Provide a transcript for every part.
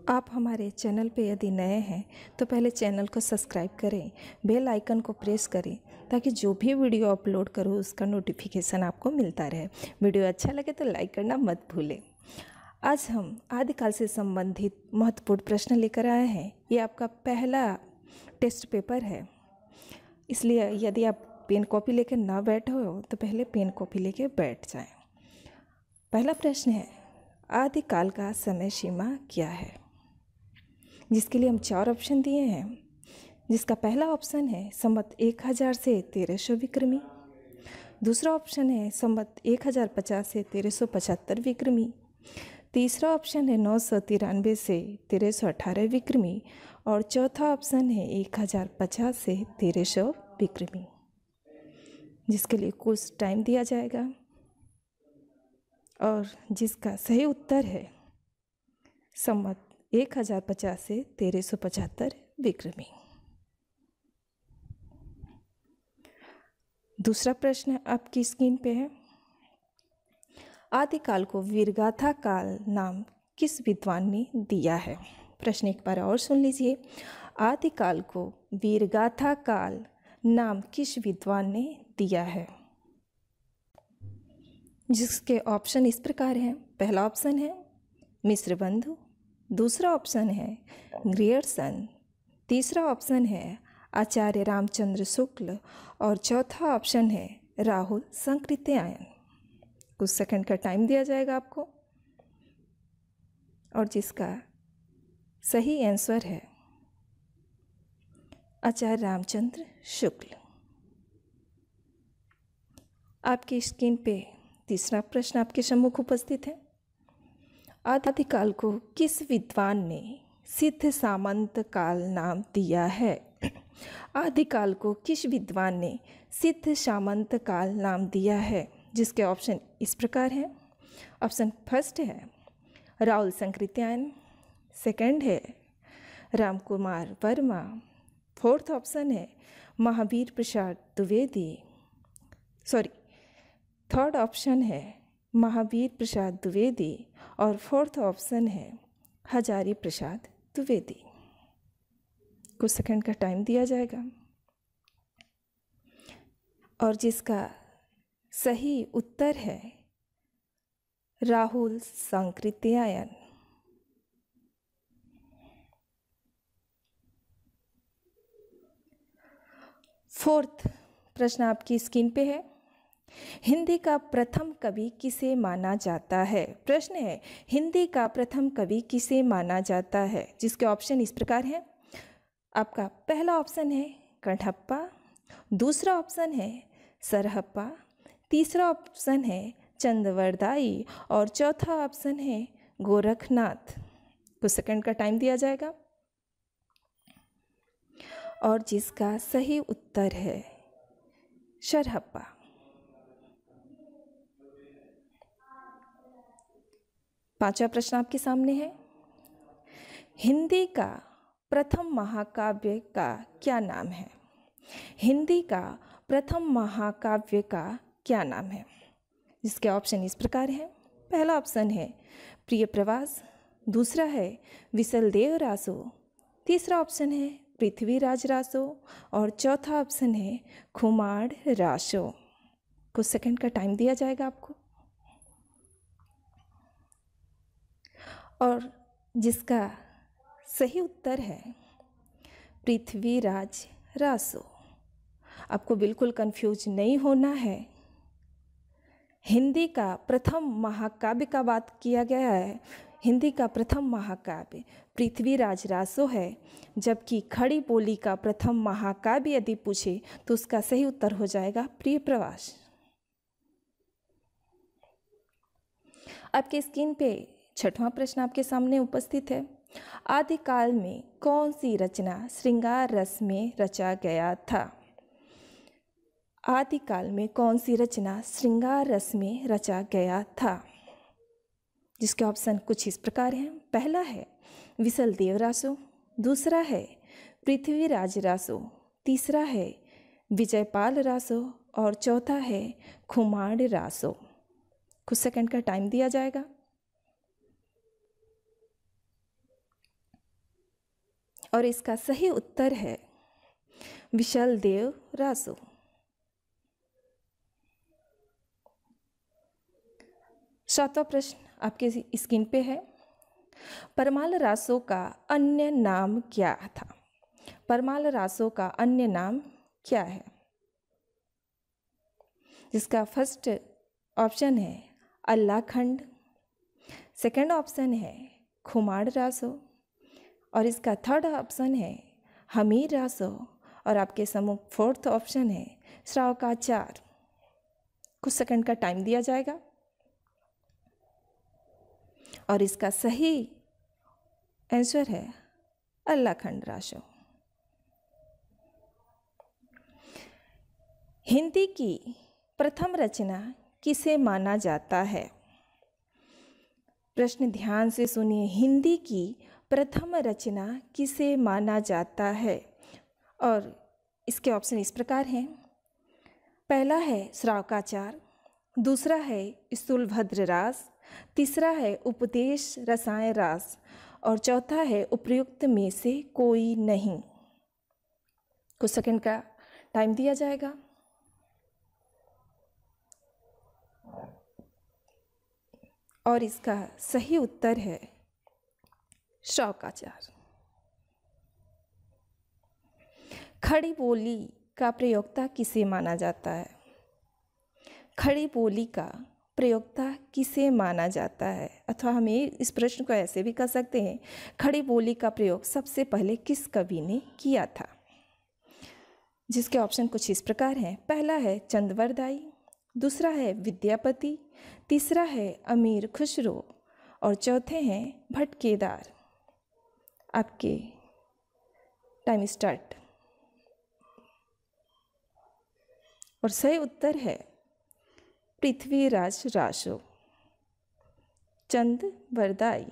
आप हमारे चैनल पे यदि नए हैं तो पहले चैनल को सब्सक्राइब करें, बेल आइकन को प्रेस करें ताकि जो भी वीडियो अपलोड करूँ उसका नोटिफिकेशन आपको मिलता रहे। वीडियो अच्छा लगे तो लाइक करना मत भूलें। आज हम आदिकाल से संबंधित महत्वपूर्ण प्रश्न लेकर आए हैं। ये आपका पहला टेस्ट पेपर है, इसलिए यदि आप पेन कॉपी लेकर ना बैठे हो तो पहले पेन कॉपी लेकर बैठ जाएं। पहला प्रश्न है, आदिकाल का समय सीमा क्या है? जिसके लिए हम 4 ऑप्शन दिए हैं, जिसका पहला ऑप्शन है संवत 1000 से 1300 विक्रमी। दूसरा ऑप्शन है संवत 1050 से 1375 विक्रमी। तीसरा ऑप्शन है 993 से 1318 विक्रमी। और चौथा ऑप्शन है 1050 से 1300 विक्रमी। जिसके लिए कुछ टाइम दिया जाएगा और जिसका सही उत्तर है संवत 1050 से 1375 विक्रमी। दूसरा प्रश्न आपकी स्क्रीन पे है, आदिकाल को वीरगाथा काल नाम किस विद्वान ने दिया है? प्रश्न एक बार और सुन लीजिए, आदिकाल को वीरगाथा काल नाम किस विद्वान ने दिया है? जिसके ऑप्शन इस प्रकार हैं। पहला ऑप्शन है मिश्रबंधु, दूसरा ऑप्शन है ग्रियर्सन, तीसरा ऑप्शन है आचार्य रामचंद्र शुक्ल और चौथा ऑप्शन है राहुल संकृत्यायन। कुछ सेकंड का टाइम दिया जाएगा आपको और जिसका सही आंसर है आचार्य रामचंद्र शुक्ल। आपकी स्क्रीन पे तीसरा प्रश्न आपके सम्मुख उपस्थित है, आदिकाल को किस विद्वान ने सिद्ध सामंत काल नाम दिया है? आदिकाल को किस विद्वान ने सिद्ध सामंत काल नाम दिया है? जिसके ऑप्शन इस प्रकार हैं। ऑप्शन फर्स्ट है राहुल संकृत्यायन, सेकंड है रामकुमार वर्मा, फोर्थ ऑप्शन है महावीर प्रसाद द्विवेदी, थर्ड ऑप्शन है महावीर प्रसाद द्विवेदी और फोर्थ ऑप्शन है हजारी प्रसाद द्विवेदी। कुछ सेकंड का टाइम दिया जाएगा और जिसका सही उत्तर है राहुल संकृत्यायन। फोर्थ प्रश्न आपकी स्क्रीन पे है, हिंदी का प्रथम कवि किसे माना जाता है? प्रश्न है हिंदी का प्रथम कवि किसे माना जाता है? जिसके ऑप्शन इस प्रकार हैं। आपका पहला ऑप्शन है कण्हप्पा, दूसरा ऑप्शन है सरहप्पा, तीसरा ऑप्शन है चंद्रवरदाई और चौथा ऑप्शन है गोरखनाथ। कुछ सेकंड का टाइम दिया जाएगा और जिसका सही उत्तर है सरहप्पा। पांचवा प्रश्न आपके सामने है, हिंदी का प्रथम महाकाव्य का क्या नाम है? हिंदी का प्रथम महाकाव्य का क्या नाम है? जिसके ऑप्शन इस प्रकार हैं। पहला ऑप्शन है प्रिय प्रवास, दूसरा है विसलदेव रासो, तीसरा ऑप्शन है पृथ्वीराज रासो और चौथा ऑप्शन है खुमार रासो। कुछ सेकंड का टाइम दिया जाएगा आपको और जिसका सही उत्तर है पृथ्वीराज रासो। आपको बिल्कुल कंफ्यूज नहीं होना है। हिंदी का प्रथम महाकाव्य का बात किया गया है। हिंदी का प्रथम महाकाव्य पृथ्वीराज रासो है, जबकि खड़ी बोली का प्रथम महाकाव्य यदि पूछे तो उसका सही उत्तर हो जाएगा प्रिय प्रवास। आपके स्क्रीन पे छठवां प्रश्न आपके सामने उपस्थित है, आदिकाल में कौन सी रचना श्रृंगार रस में रचा गया था? आदिकाल में कौन सी रचना श्रृंगार रस में रचा गया था? जिसके ऑप्शन कुछ इस प्रकार हैं। पहला है विसलदेव रासो, दूसरा है पृथ्वीराज रासो, तीसरा है विजयपाल रासो और चौथा है खुमार रासो। कुछ सेकंड का टाइम दिया जाएगा और इसका सही उत्तर है विशल देव रासो। सातवां प्रश्न आपके स्क्रीन पे है। परमाल रासो का अन्य नाम क्या था? परमाल रासो का अन्य नाम क्या है? जिसका फर्स्ट ऑप्शन है अल्लाखंड, सेकंड ऑप्शन है खुमाड़ रासो और इसका थर्ड ऑप्शन है हमीर रासो और आपके सम्मुख फोर्थ ऑप्शन है श्रावकाचार। कुछ सेकंड का टाइम दिया जाएगा और इसका सही आंसर है अल्लाखंड रासो। हिंदी की प्रथम रचना किसे माना जाता है? प्रश्न ध्यान से सुनिए। हिंदी की प्रथम रचना किसे माना जाता है? और इसके ऑप्शन इस प्रकार हैं। पहला है श्रावकाचार, दूसरा है स्थूलभद्र रास, तीसरा है उपदेश रसायन रास और चौथा है उपर्युक्त में से कोई नहीं। कुछ सेकंड का टाइम दिया जाएगा और इसका सही उत्तर है श्रावकाचार। खड़ी बोली का प्रयोक्ता किसे माना जाता है? खड़ी बोली का प्रयोक्ता किसे माना जाता है? अथवा हमें इस प्रश्न को ऐसे भी कर सकते हैं, खड़ी बोली का प्रयोग सबसे पहले किस कवि ने किया था? जिसके ऑप्शन कुछ इस प्रकार हैं। पहला है चंदवरदाई, दूसरा है विद्यापति, तीसरा है अमीर खुसरो और चौथे हैं भट्ट केदार। आपके टाइम स्टार्ट। और सही उत्तर है पृथ्वीराज रासो, चंदवरदाई।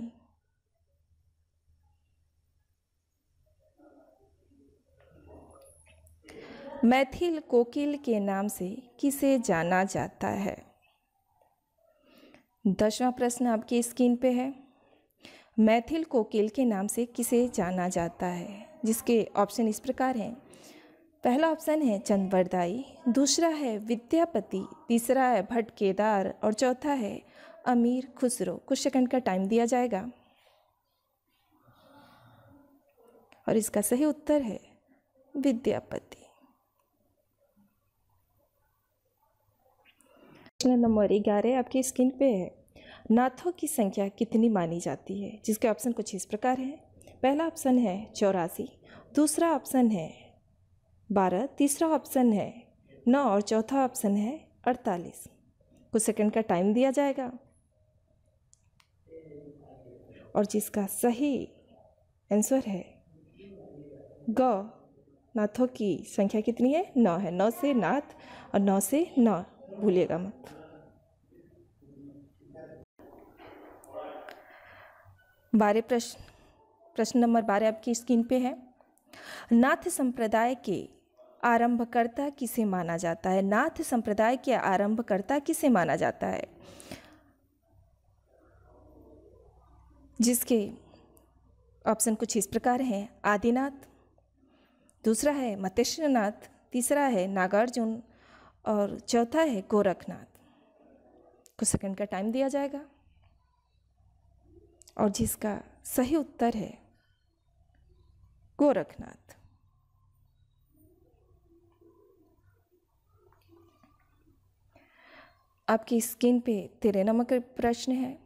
मैथिल कोकिल के नाम से किसे जाना जाता है? 10वां प्रश्न आपकी स्क्रीन पे है। मैथिल कोकिल के नाम से किसे जाना जाता है? जिसके ऑप्शन इस प्रकार हैं। पहला ऑप्शन है चंदवरदाई, दूसरा है विद्यापति, तीसरा है भट्ट केदार और चौथा है अमीर खुसरो। कुछ सेकंड का टाइम दिया जाएगा और इसका सही उत्तर है विद्यापति। प्रश्न नंबर 11 आपकी स्क्रीन पे है। नाथों की संख्या कितनी मानी जाती है? जिसके ऑप्शन कुछ इस प्रकार हैं। पहला ऑप्शन है 84, दूसरा ऑप्शन है 12, तीसरा ऑप्शन है 9 और चौथा ऑप्शन है 48। कुछ सेकंड का टाइम दिया जाएगा और जिसका सही आंसर है ग। नाथों की संख्या कितनी है? 9 है। 9 से नाथ और 9 से 9 भूलिएगा मत। प्रश्न नंबर 12 आपकी स्क्रीन पे है। नाथ संप्रदाय के आरंभकर्ता किसे माना जाता है? नाथ संप्रदाय के आरंभकर्ता किसे माना जाता है? जिसके ऑप्शन कुछ इस प्रकार हैं। आदिनाथ, दूसरा है मतेश्वरनाथ, तीसरा है नागार्जुन और चौथा है गोरखनाथ। कुछ सेकंड का टाइम दिया जाएगा और जिसका सही उत्तर है गोरखनाथ। आपकी स्क्रीन पे 13 नंबर का प्रश्न है।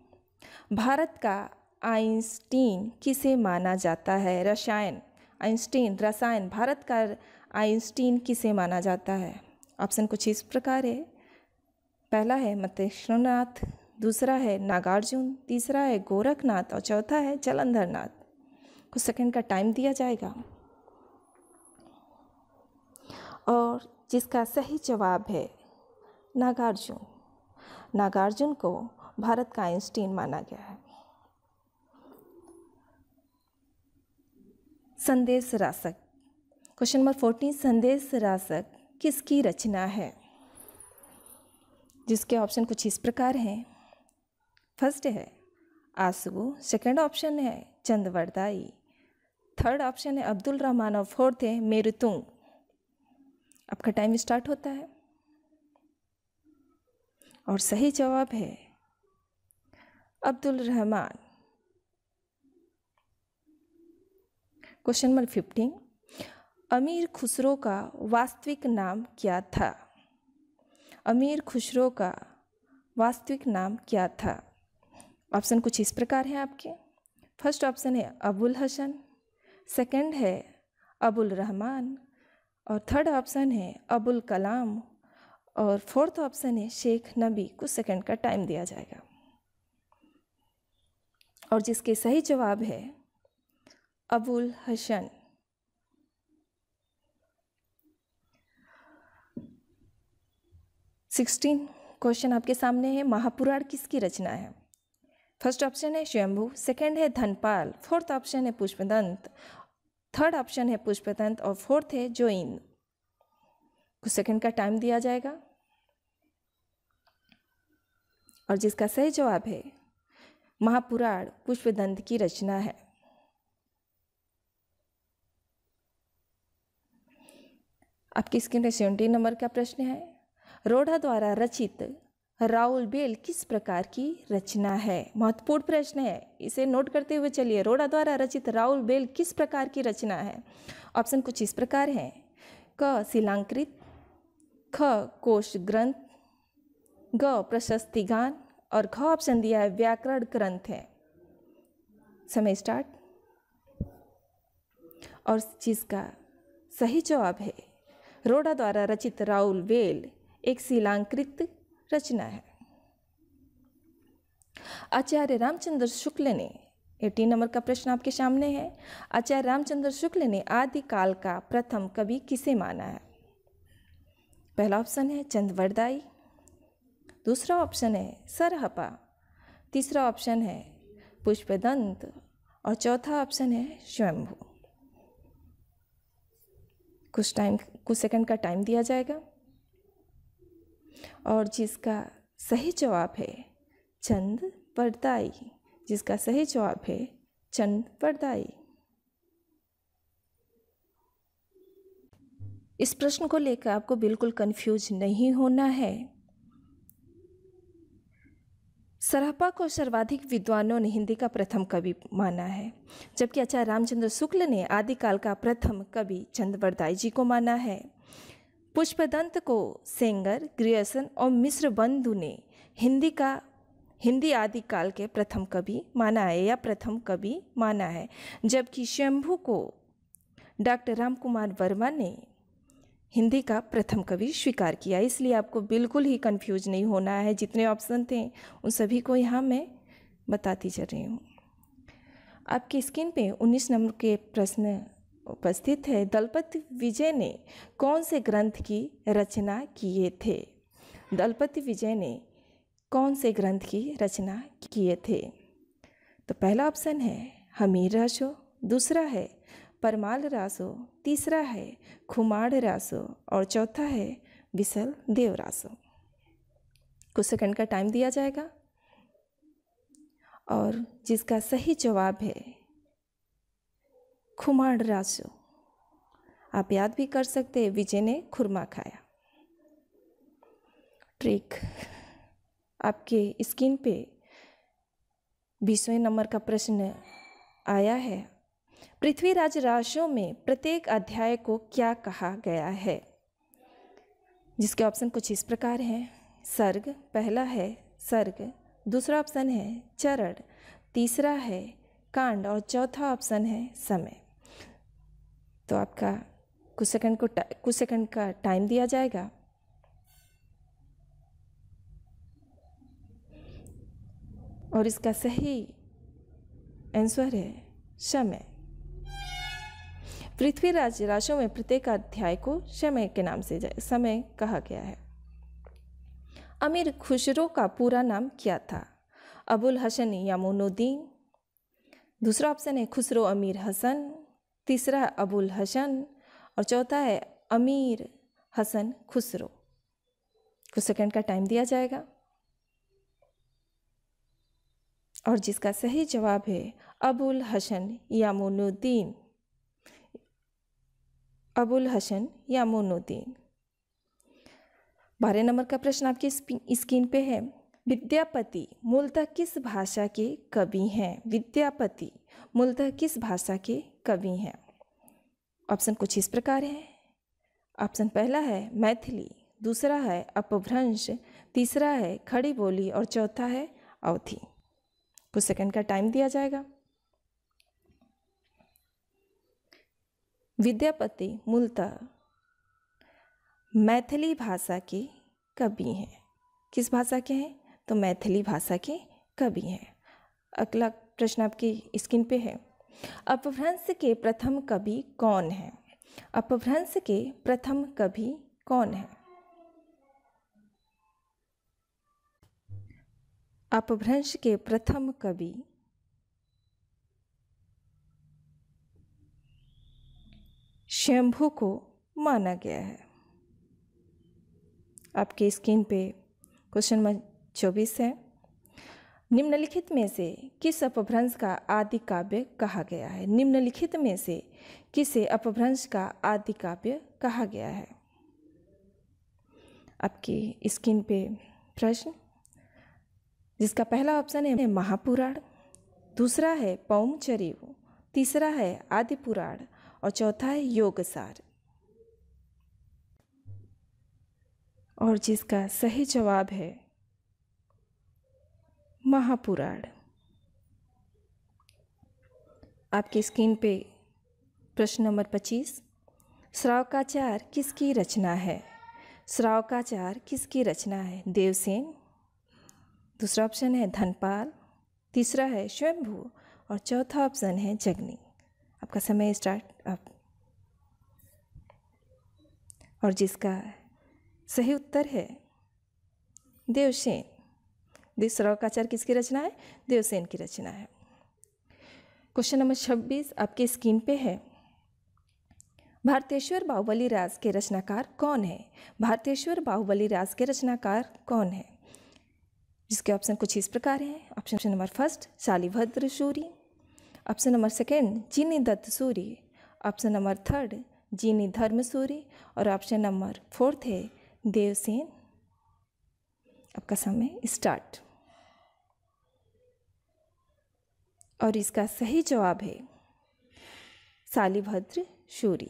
भारत का आइंस्टीन किसे माना जाता है? रसायन, आइंस्टीन रसायन, भारत का आइंस्टीन किसे माना जाता है? ऑप्शन कुछ इस प्रकार है। पहला है मतेश्वरनाथ, दूसरा है नागार्जुन, तीसरा है गोरखनाथ और चौथा है जालंधरनाथ। कुछ सेकंड का टाइम दिया जाएगा और जिसका सही जवाब है नागार्जुन। नागार्जुन को भारत का आइंस्टीन माना गया है। संदेश रासक, क्वेश्चन नंबर 14, संदेश रासक किसकी रचना है? जिसके ऑप्शन कुछ इस प्रकार हैं। फर्स्ट है आसु, सेकंड ऑप्शन है चंदवरदाई, थर्ड ऑप्शन है अब्दुल रहमान और फोर्थ है मेरुतुंग। आपका टाइम स्टार्ट होता है और सही जवाब है अब्दुल रहमान। क्वेश्चन नंबर 15, अमीर खुसरो का वास्तविक नाम क्या था? अमीर खुसरो का वास्तविक नाम क्या था? ऑप्शन कुछ इस प्रकार हैं आपके। फर्स्ट ऑप्शन है अबुल हसन, सेकंड है अबुल रहमान और थर्ड ऑप्शन है अबुल कलाम और फोर्थ ऑप्शन है शेख नबी। कुछ सेकंड का टाइम दिया जाएगा और जिसके सही जवाब है अबुल हसन। सिक्सटीन क्वेश्चन आपके सामने है, महापुराण किसकी रचना है? फर्स्ट ऑप्शन है स्वयंभू, सेकंड है धनपाल, फोर्थ ऑप्शन है पुष्पदंत, थर्ड ऑप्शन है पुष्पदंत और फोर्थ है जोइन। कुछ सेकंड का टाइम दिया जाएगा और जिसका सही जवाब है महापुराण पुष्पदंत की रचना है। आपकी स्क्रीन पर 17 नंबर का प्रश्न है, रोड़ा द्वारा रचित राउल बेल किस प्रकार की रचना है? महत्वपूर्ण प्रश्न है, इसे नोट करते हुए चलिए। रोड़ा द्वारा रचित राउल बेल किस प्रकार की रचना है? ऑप्शन कुछ इस प्रकार हैं, क शिलांकृत, ख कोश ग्रंथ, ग प्रशस्ति गान और घ ऑप्शन दिया है व्याकरण ग्रंथ है। समय स्टार्ट। और जिसका सही जवाब है रोड़ा द्वारा रचित राउल बेल एक शिलांकृत रचना है। आचार्य रामचंद्र शुक्ल ने 18 नंबर का प्रश्न आपके सामने है, आचार्य रामचंद्र शुक्ल ने आदिकाल का प्रथम कवि किसे माना है? पहला ऑप्शन है चंदवरदाई, दूसरा ऑप्शन है सरहपा, तीसरा ऑप्शन है पुष्पदंत और चौथा ऑप्शन है स्वयंभू। कुछ सेकंड का टाइम दिया जाएगा और जिसका सही जवाब है चंदवरदाई। जिसका सही जवाब है चंदवरदाई। इस प्रश्न को लेकर आपको बिल्कुल कंफ्यूज नहीं होना है। सरहपा को सर्वाधिक विद्वानों ने हिंदी का प्रथम कवि माना है, जबकि आचार्य रामचंद्र शुक्ल ने आदिकाल का प्रथम कवि चंदवरदाई जी को माना है। पुष्पदंत को सेंगर, ग्रियर्सन और मिश्र बंधु ने हिंदी आदिकाल के प्रथम कवि माना है या प्रथम कवि माना है, जबकि शंभू को डॉक्टर राम कुमार वर्मा ने हिंदी का प्रथम कवि स्वीकार किया। इसलिए आपको बिल्कुल ही कंफ्यूज नहीं होना है। जितने ऑप्शन थे उन सभी को यहाँ मैं बताती चल रही हूँ। आपकी स्क्रीन पे 19 नंबर के प्रश्न उपस्थित है, दलपति विजय ने कौन से ग्रंथ की रचना किए थे? दलपति विजय ने कौन से ग्रंथ की रचना किए थे? तो पहला ऑप्शन है हमीर रासो, दूसरा है परमाल रासो, तीसरा है खुमाड़ रासो और चौथा है विसल देव रासो। कुछ सेकंड का टाइम दिया जाएगा और जिसका सही जवाब है खुमाड़ रासो। आप याद भी कर सकते हैं, विजय ने खुरमा खाया। ट्रिक आपके स्क्रीन पे 20वें नंबर का प्रश्न आया है, पृथ्वीराज रासो में प्रत्येक अध्याय को क्या कहा गया है? जिसके ऑप्शन कुछ इस प्रकार हैं, सर्ग, पहला है सर्ग, दूसरा ऑप्शन है चरण, तीसरा है कांड और चौथा ऑप्शन है समय। तो आपका कुछ सेकंड का टाइम दिया जाएगा और इसका सही आंसर है समय। पृथ्वीराज रासो में प्रत्येक अध्याय को समय के नाम से समय कहा गया है। अमीर खुसरो का पूरा नाम क्या था? अबुल हसन यामुनुद्दीन, दूसरा ऑप्शन है खुसरो अमीर हसन, तीसरा अबुल हसन और चौथा है अमीर हसन खुसरो। कुछ सेकंड का टाइम दिया जाएगा और जिसका सही जवाब है अबुल हसन यामुनुद्दीन। अबुल हसन यामुनुद्दीन। 12 नंबर का प्रश्न आपकी स्क्रीन पे है। विद्यापति मूलतः किस भाषा के कवि हैं? विद्यापति मूलतः किस भाषा के कवि हैं? ऑप्शन कुछ इस प्रकार है। ऑप्शन पहला है मैथिली, दूसरा है अपभ्रंश, तीसरा है खड़ी बोली और चौथा है अवधी। कुछ सेकंड का टाइम दिया जाएगा। विद्यापति मूलतः मैथिली भाषा के कवि हैं। किस भाषा के हैं? तो मैथिली भाषा के कवि हैं। अगला प्रश्न आपकी स्क्रीन पे है। अपभ्रंश के प्रथम कवि कौन है? अपभ्रंश के प्रथम कवि कौन है? अपभ्रंश के प्रथम कवि शंभु को माना गया है। आपके स्क्रीन पे क्वेश्चन नंबर 24 है। निम्नलिखित में से किस अपभ्रंश का आदि काव्य कहा गया है? निम्नलिखित में से किसे अपभ्रंश का आदि काव्य कहा गया है? आपकी स्क्रीन पे प्रश्न, जिसका पहला ऑप्शन है महापुराण, दूसरा है पौमचरिऊ, तीसरा है आदि पुराण और चौथा है योगसार। और जिसका सही जवाब है महापुराण। आपकी स्क्रीन पे प्रश्न नंबर 25। श्रावकाचार किसकी रचना है? श्रावकाचार किसकी रचना है? देवसेन, दूसरा ऑप्शन है धनपाल, तीसरा है स्वयंभू और चौथा ऑप्शन है जगनी। आपका समय स्टार्ट अब। और जिसका सही उत्तर है देवसेन। श्रावकाचार किसकी रचना है? देवसेन की रचना है। क्वेश्चन नंबर 26 आपके स्क्रीन पे है। भारतेश्वर बाहुबली राज के रचनाकार कौन है? भारतेश्वर बाहुबली राज के रचनाकार कौन है? जिसके ऑप्शन कुछ इस प्रकार हैं। Option number first Shalibhadra Suri, option number second Jini Datt Suri, option number third Jini Dharm Suri और ऑप्शन नंबर फोर्थ है देवसेन। आपका समय स्टार्ट। और इसका सही जवाब है शालिभद्र सूरी।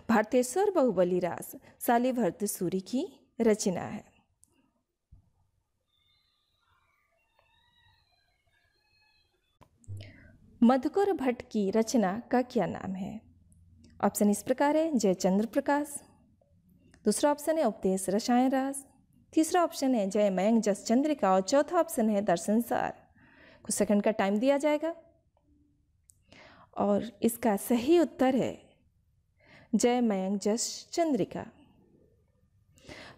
भारतेश्वर बाहुबली राज शालिभद्र सूरी की रचना है। मधुकर भट्ट की रचना का क्या नाम है? ऑप्शन इस प्रकार है जयचंद्र प्रकाश, दूसरा ऑप्शन है उपदेश रसायन रास, तीसरा ऑप्शन है जय मयंक जस चंद्रिका और चौथा ऑप्शन है दर्शन सार। कुछ सेकंड का टाइम दिया जाएगा। और इसका सही उत्तर है जय मयंक जस चंद्रिका।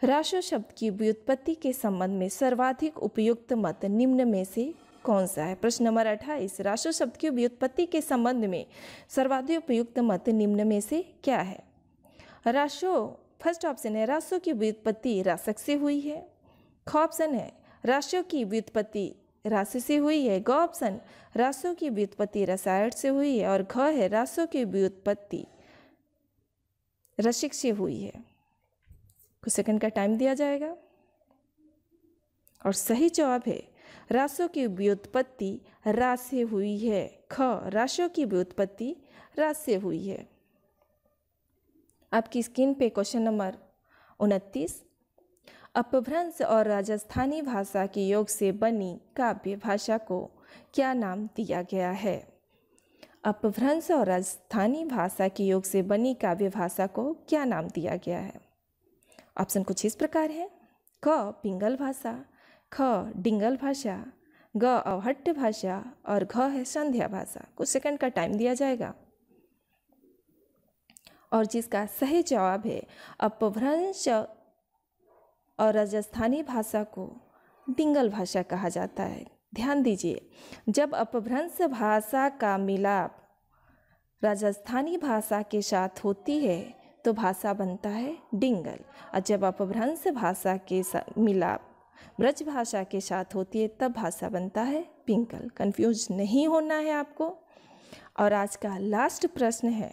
रासो शब्द की व्युत्पत्ति के संबंध में सर्वाधिक उपयुक्त मत निम्न में से कौन सा है? प्रश्न नंबर 28। रासो शब्द की व्युत्पत्ति के संबंध में सर्वाधिक उपयुक्त मत निम्न में से क्या है? रासो, फर्स्ट ऑप्शन है रासो की व्युत्पत्ति रासक से हुई है, ख ऑप्शन है रासो की व्युत्पत्ति रास से हुई है, ग ऑप्शन रासो की व्युत्पत्ति रसायन से हुई है और घ है रासो की व्युत्पत्ति रसिक से हुई है। कुछ सेकंड का टाइम दिया जाएगा। और सही जवाब है रासो की व्युत्पत्ति रास से हुई है, ख रासो की व्युत्पत्ति रास से हुई है। आपकी स्क्रीन पे क्वेश्चन नंबर 29। अपभ्रंश और राजस्थानी भाषा के योग से बनी काव्य भाषा को क्या नाम दिया गया है? अपभ्रंश और राजस्थानी भाषा के योग से बनी काव्य भाषा को क्या नाम दिया गया है? ऑप्शन कुछ इस प्रकार है। क पिंगल भाषा, ख डिंगल भाषा, ग अवहट्ट भाषा और घ है संध्या भाषा। कुछ सेकंड का टाइम दिया जाएगा। और जिसका सही जवाब है अपभ्रंश और राजस्थानी भाषा को डिंगल भाषा कहा जाता है। ध्यान दीजिए, जब अपभ्रंश भाषा का मिलाप राजस्थानी भाषा के साथ होती है तो भाषा बनता है डिंगल, और जब अपभ्रंश भाषा के मिलाप ब्रज भाषा के साथ होती है तब भाषा बनता है पिंगल। कंफ्यूज नहीं होना है आपको। और आज का लास्ट प्रश्न है,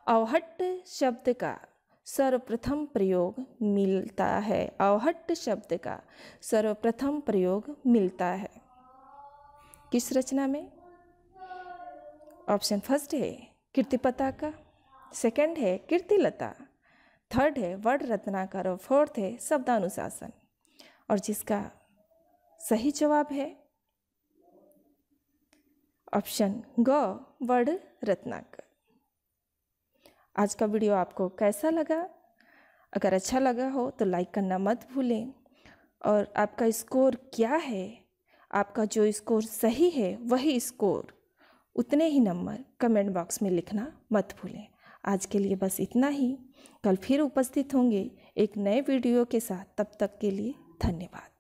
अवहट्ट शब्द का सर्वप्रथम प्रयोग मिलता है। अवहट्ट शब्द का सर्वप्रथम प्रयोग मिलता है किस रचना में? ऑप्शन फर्स्ट है कीर्तिपता का, सेकंड है कीर्तिलता, थर्ड है वर्ण रत्नाकर और फोर्थ है शब्दानुशासन। और जिसका सही जवाब है ऑप्शन ग वर्ण रत्नाकर। आज का वीडियो आपको कैसा लगा? अगर अच्छा लगा हो तो लाइक करना मत भूलें। और आपका स्कोर क्या है, आपका जो स्कोर सही है वही स्कोर, उतने ही नंबर कमेंट बॉक्स में लिखना मत भूलें। आज के लिए बस इतना ही। कल फिर उपस्थित होंगे एक नए वीडियो के साथ। तब तक के लिए धन्यवाद।